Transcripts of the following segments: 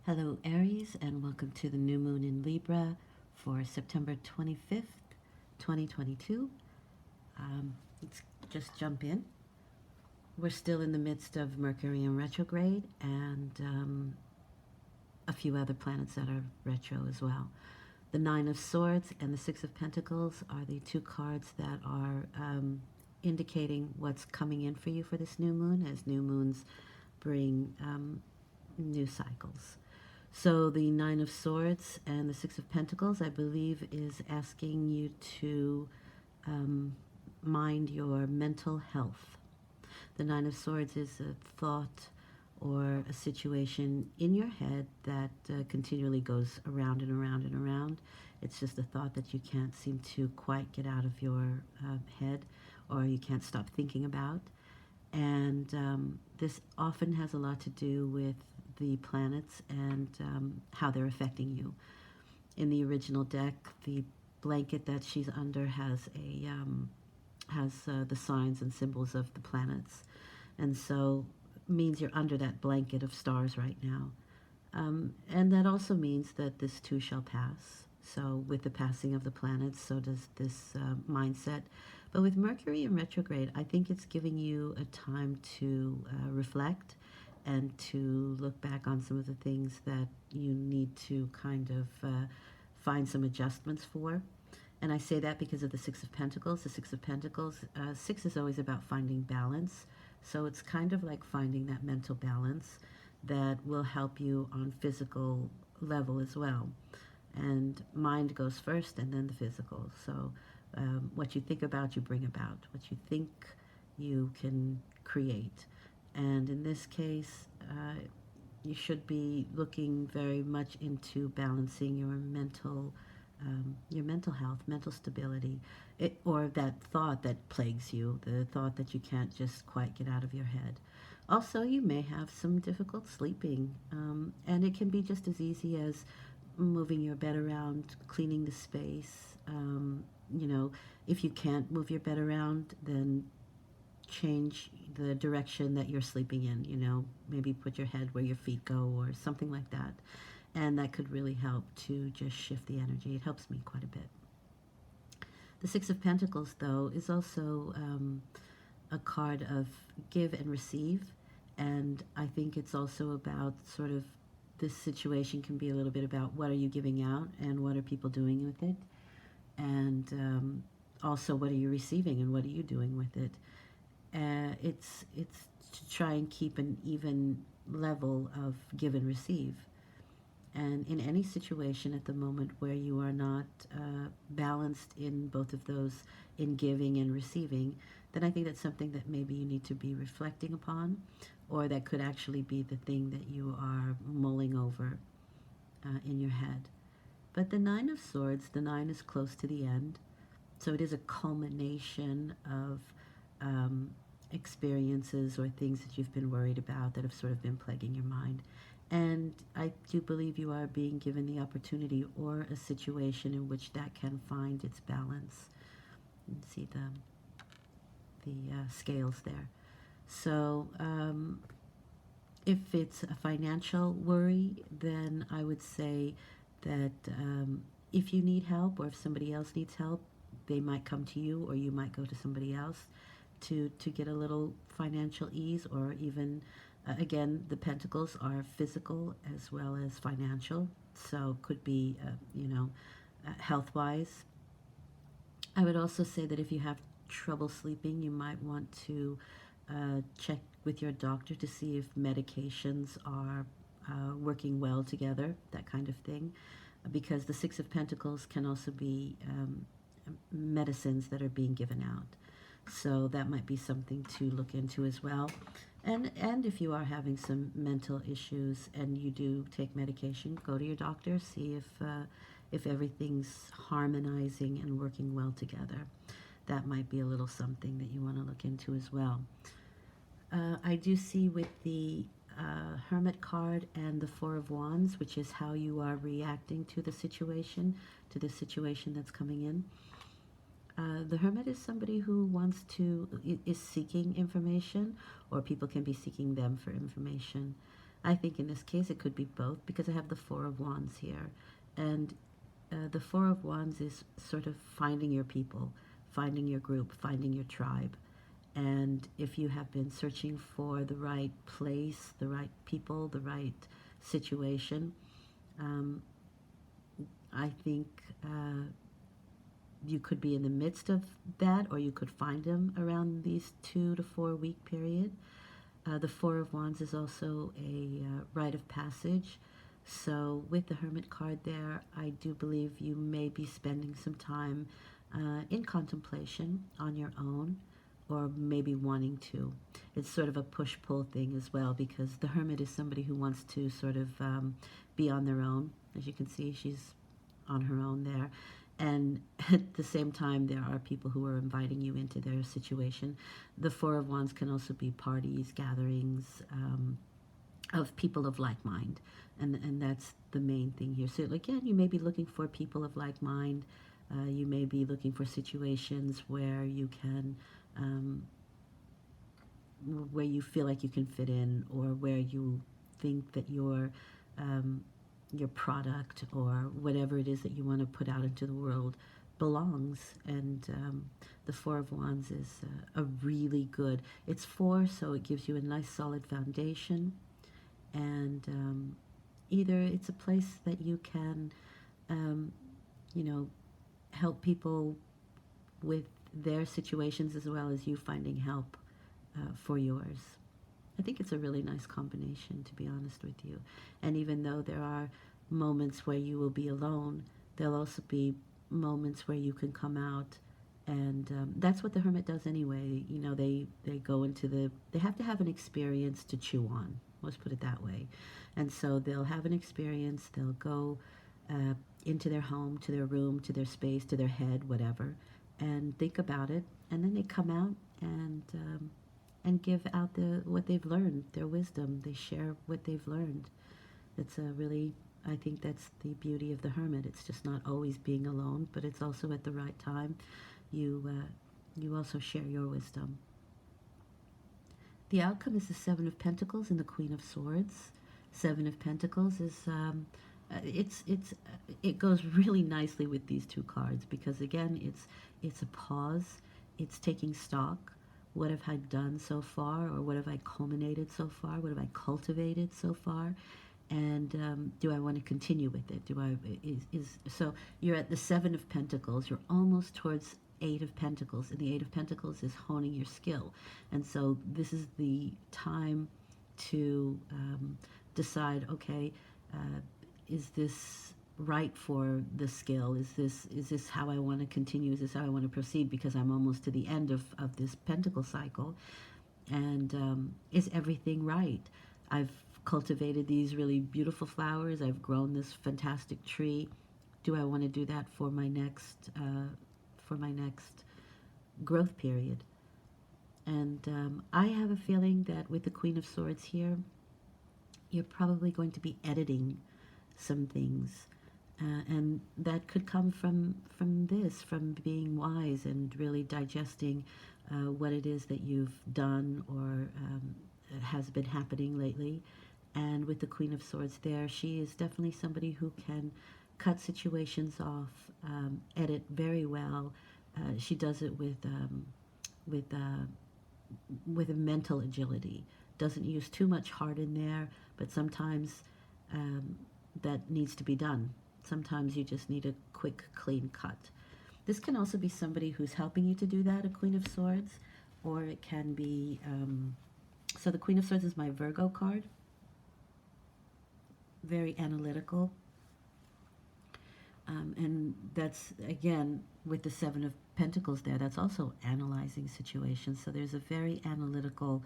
Hello, Aries, and welcome to the new moon in Libra for September 25th, 2022. Let's just jump in. We're still in the midst of Mercury in retrograde and a few other planets that are retro as well. The Nine of Swords and the Six of Pentacles are the two cards that are indicating what's coming in for you for this new moon, as new moons bring new cycles. So the Nine of Swords and the Six of Pentacles, I believe, is asking you to mind your mental health. The Nine of Swords is a thought or a situation in your head that continually goes around and around and around. It's just a thought that you can't seem to quite get out of your head, or you can't stop thinking about. And this often has a lot to do with the planets and how they're affecting you. In the original deck, the blanket that she's under has the signs and symbols of the planets, and so means you're under that blanket of stars right now. And that also means that this too shall pass. So with the passing of the planets, so does this mindset. But with Mercury in retrograde, I think it's giving you a time to reflect and to look back on some of the things that you need to kind of find some adjustments for. And I say that because of the Six of Pentacles. The Six of Pentacles, six is always about finding balance. So it's kind of like finding that mental balance that will help you on physical level as well. And mind goes first and then the physical. So what you think about, you bring about. What you think, you can create. And in this case, you should be looking very much into balancing your mental health, mental stability, or that thought that plagues you, the thought that you can't just quite get out of your head. Also, you may have some difficult sleeping, and it can be just as easy as moving your bed around, cleaning the space. If you can't move your bed around, then change the direction that you're sleeping in. Maybe put your head where your feet go or something like that. And that could really help to just shift the energy. It helps me quite a bit. The Six of Pentacles, though, is also a card of give and receive. And I think it's also about sort of this situation can be a little bit about what are you giving out and what are people doing with it. And also what are you receiving and what are you doing with it. It's to try and keep an even level of give and receive. And in any situation at the moment where you are not balanced in both of those, in giving and receiving, then I think that's something that maybe you need to be reflecting upon, or that could actually be the thing that you are mulling over in your head. But the Nine of Swords, the nine is close to the end, so it is a culmination of experiences or things that you've been worried about that have sort of been plaguing your mind. And I do believe you are being given the opportunity or a situation in which that can find its balance. You can see the scales there. So if it's a financial worry, then I would say that if you need help or if somebody else needs help, they might come to you or you might go to somebody else to get a little financial ease, or even again, the pentacles are physical as well as financial, so could be health-wise. I would also say that if you have trouble sleeping, you might want to check with your doctor to see if medications are working well together, that kind of thing, because the Six of Pentacles can also be medicines that are being given out. So that might be something to look into as well. And if you are having some mental issues and you do take medication, go to your doctor, see if everything's harmonizing and working well together. That might be a little something that you want to look into as well. I do see with the Hermit card and the Four of Wands, which is how you are reacting to the situation that's coming in. The Hermit is somebody who is seeking information, or people can be seeking them for information. I think in this case it could be both because I have the Four of Wands here. And the Four of Wands is sort of finding your people, finding your group, finding your tribe. And if you have been searching for the right place, the right people, the right situation, um, I think you could be in the midst of that, or you could find them around these 2 to 4 week period. The Four of Wands is also a rite of passage. So with the Hermit card there, I do believe you may be spending some time in contemplation on your own, or maybe wanting to. It's sort of a push-pull thing as well, because the Hermit is somebody who wants to sort of be on their own. As you can see, she's on her own there. And at the same time, there are people who are inviting you into their situation. The Four of Wands can also be parties, gatherings of people of like mind. And that's the main thing here. So again, you may be looking for people of like mind. You may be looking for situations where you can, where you feel like you can fit in, or where you think that your product or whatever it is that you want to put out into the world belongs. And the Four of Wands is a really good, it's four, so it gives you a nice solid foundation. And either it's a place that you can, um, you know, help people with their situations as well as you finding help for yours. I think it's a really nice combination, to be honest with you. And even though there are moments where you will be alone, there'll also be moments where you can come out. And that's what the Hermit does anyway. You know, they go into they have to have an experience to chew on. Let's put it that way. And so they'll have an experience, they'll go into their home, to their room, to their space, to their head, whatever, and think about it. And then they come out and give out what they've learned, their wisdom. They share what they've learned. It's a really, I think that's the beauty of the Hermit. It's just not always being alone, but it's also at the right time. You also share your wisdom. The outcome is the Seven of Pentacles and the Queen of Swords. Seven of Pentacles is it goes really nicely with these two cards, because again, it's a pause. It's taking stock. What have I done so far, or what have I culminated so far? What have I cultivated so far? And do I want to continue with it? So you're at the Seven of Pentacles. You're almost towards Eight of Pentacles, and the Eight of Pentacles is honing your skill. And so this is the time to decide, okay, is this right for the skill? Is this how I want to continue? Is this how I want to proceed? Because I'm almost to the end of this pentacle cycle. And is everything right? I've cultivated these really beautiful flowers. I've grown this fantastic tree. Do I want to do that for my next growth period? And I have a feeling that with the Queen of Swords here, you're probably going to be editing some things. And that could come from from being wise and really digesting what it is that you've done, or has been happening lately. And with the Queen of Swords there, she is definitely somebody who can cut situations off, edit very well. She does it with a mental agility. Doesn't use too much heart in there, but sometimes that needs to be done. Sometimes you just need a quick, clean cut. This can also be somebody who's helping you to do that, a Queen of Swords, or it can be, so the Queen of Swords is my Virgo card. Very analytical. And that's, again, with the Seven of Pentacles there, that's also analyzing situations. So there's a very analytical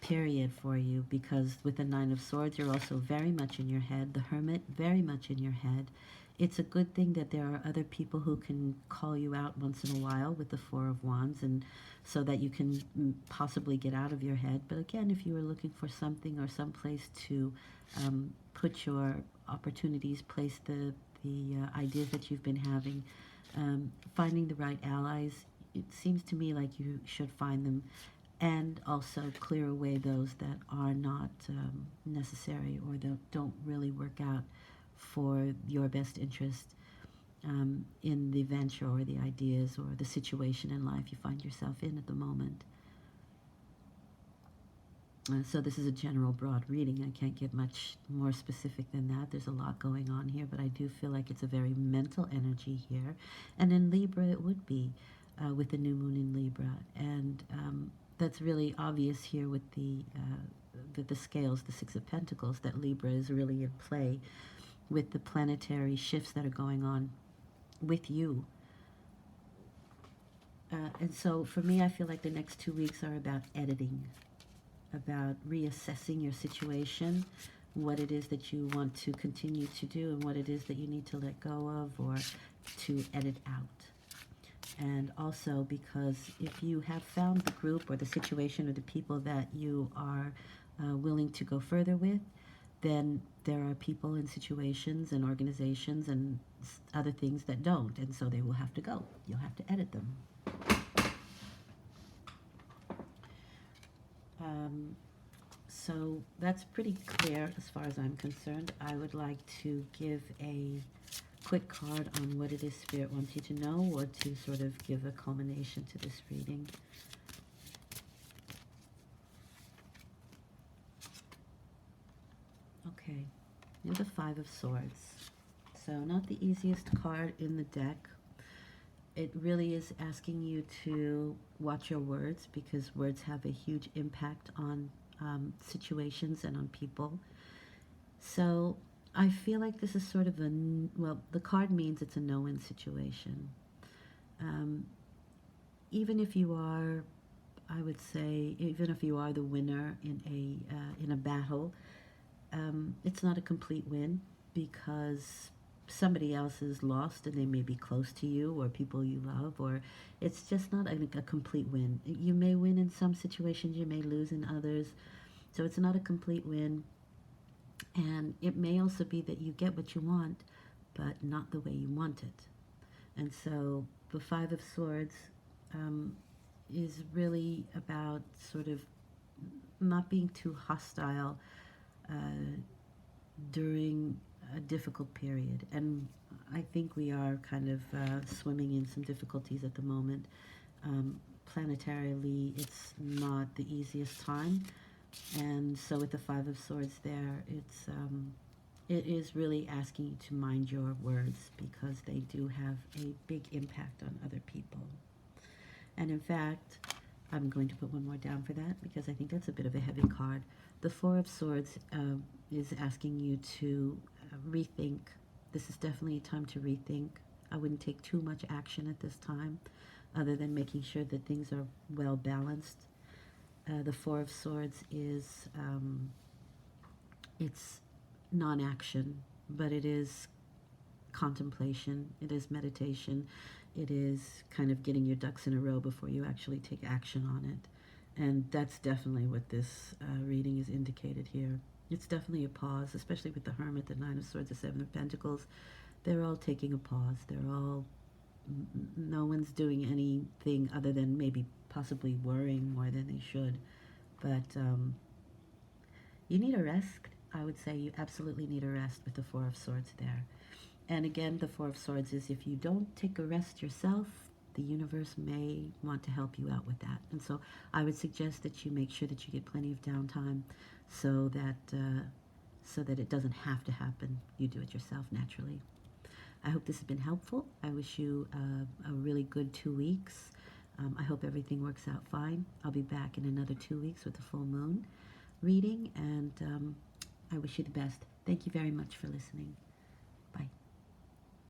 period for you, because with the Nine of Swords, you're also very much in your head. The Hermit, very much in your head. It's a good thing that there are other people who can call you out once in a while with the Four of Wands, and so that you can possibly get out of your head. But again, if you were looking for something or some place to put your opportunities, place the ideas that you've been having, finding the right allies, it seems to me like you should find them. and also clear away those that are not necessary or that don't really work out for your best interest in the venture or the ideas or the situation in life you find yourself in at the moment. So this is a general broad reading. I can't get much more specific than that. There's a lot going on here, but I do feel like it's a very mental energy here. And in Libra it would be with the new moon in Libra. And that's really obvious here with the scales, the Six of Pentacles, that Libra is really in play with the planetary shifts that are going on with you. And so for me, I feel like the next 2 weeks are about editing, about reassessing your situation, what it is that you want to continue to do and what it is that you need to let go of or to edit out. And also because if you have found the group or the situation or the people that you are willing to go further with, then there are people and situations and organizations and other things that don't, and so they will have to go. You'll have to edit them. So that's pretty clear as far as I'm concerned. I would like to give a quick card on what it is Spirit wants you to know, or to sort of give a culmination to this reading. Okay, you're the Five of Swords. So not the easiest card in the deck. It really is asking you to watch your words, because words have a huge impact on situations and on people. So I feel like this is sort of a, well, the card means it's a no-win situation. Even if you are, I would say, even if you are the winner in a battle, it's not a complete win, because somebody else is lost and they may be close to you or people you love, or it's just not a complete win. You may win in some situations, you may lose in others, so it's not a complete win. And it may also be that you get what you want, but not the way you want it. And so the Five of Swords is really about sort of not being too hostile during a difficult period. And I think we are kind of swimming in some difficulties at the moment. Planetarily, it's not the easiest time. And so with the Five of Swords there, it is really asking you to mind your words, because they do have a big impact on other people. And in fact, I'm going to put one more down for that, because I think that's a bit of a heavy card. The Four of Swords is asking you to rethink. This is definitely a time to rethink. I wouldn't take too much action at this time, other than making sure that things are well balanced. The Four of Swords is, it's non-action, but it is contemplation, it is meditation, it is kind of getting your ducks in a row before you actually take action on it. And that's definitely what this reading is indicated here. It's definitely a pause, especially with the Hermit, the Nine of Swords, the Seven of Pentacles. They're all taking a pause. They're all, no one's doing anything other than maybe possibly worrying more than they should. But you need a rest. I would say you absolutely need a rest with the Four of Swords there. And again, the Four of Swords is, if you don't take a rest yourself, the universe may want to help you out with that. And so I would suggest that you make sure that you get plenty of downtime, so that it doesn't have to happen. You do it yourself naturally. I hope this has been helpful. I wish you a really good 2 weeks. I hope everything works out fine. I'll be back in another 2 weeks with the full moon reading, and I wish you the best. Thank you very much for listening.